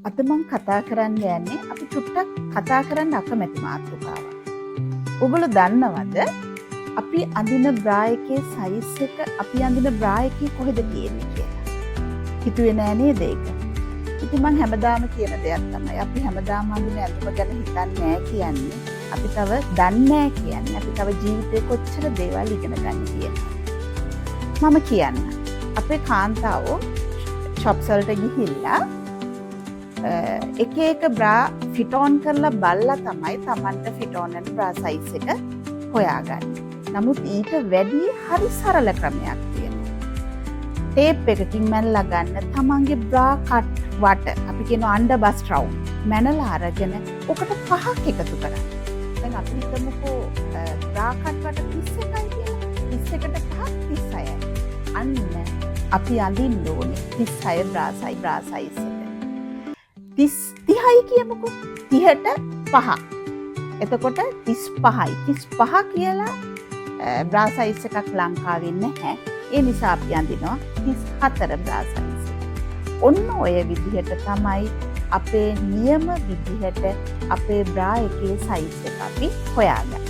අද මං කතා කරන්න යන්නේ අපි චුට්ටක් කතා කරන්න අකමැති මාතෘකාවක්. ඔයගොල්ලෝ දන්නවද අපි අඳින බ්‍රා එකේ සයිස් එක අපි අඳින බ්‍රා එකේ කොහෙද තියෙන්නේ කියලා? හිතුවේ නෑ නේද ඒක? ඉතින් මං හැමදාම කියන දෙයක් තමයි අපි හැමදාම අඳින ඇඳුම ගැන හිතන්නේ නෑ කියන්නේ. අපි තව දන්නේ නෑ කියන්නේ. අපි තව ජීවිතේ කොච්චර දේවල් ඉගෙන ගන්න කියලා. මම කියන්න. අපේ කාන්තාවෝ shops වලට ගිහිල්ලා එක එක බ්‍රා ෆිට ඔන් කරලා බලලා තමයි Tamanට ෆිට ඔන් වෙන බ්‍රා සයිස් එක හොයාගන්නේ. නමුත් ඊට වැඩි හරි සරල ක්‍රමයක් තියෙනවා. ටේප් එකකින් මැනලා ගන්න Tamanගේ බ්‍රා කට් වට අපි කියනවා අන්ඩර් බස්ට් රවුන්ඩ් මැනලා අරගෙන ඔකට පහක් එකතු කරන්න. දැන් අපි හිතමුකෝ බ්‍රා කට් වට 31යි කියලා. 31ට පහක් 36යි. අන්න අපි අඳින්න ඕනේ 36 බ්‍රා සයිස් එක. 30යි කියමුකෝ 30ට 5. එතකොට 35යි. 35 කියලා බ්‍රා සයිස් එකක් ලංකාවේ නැහැ. ඒ නිසා අපි අඳිනවා 34 බ්‍රා සයිස් එක. ඔන්න ඔය විදිහට තමයි අපේ නියම විදිහට අපේ බ්‍රා එකේ සයිස් එක අපි හොයාගන්නේ.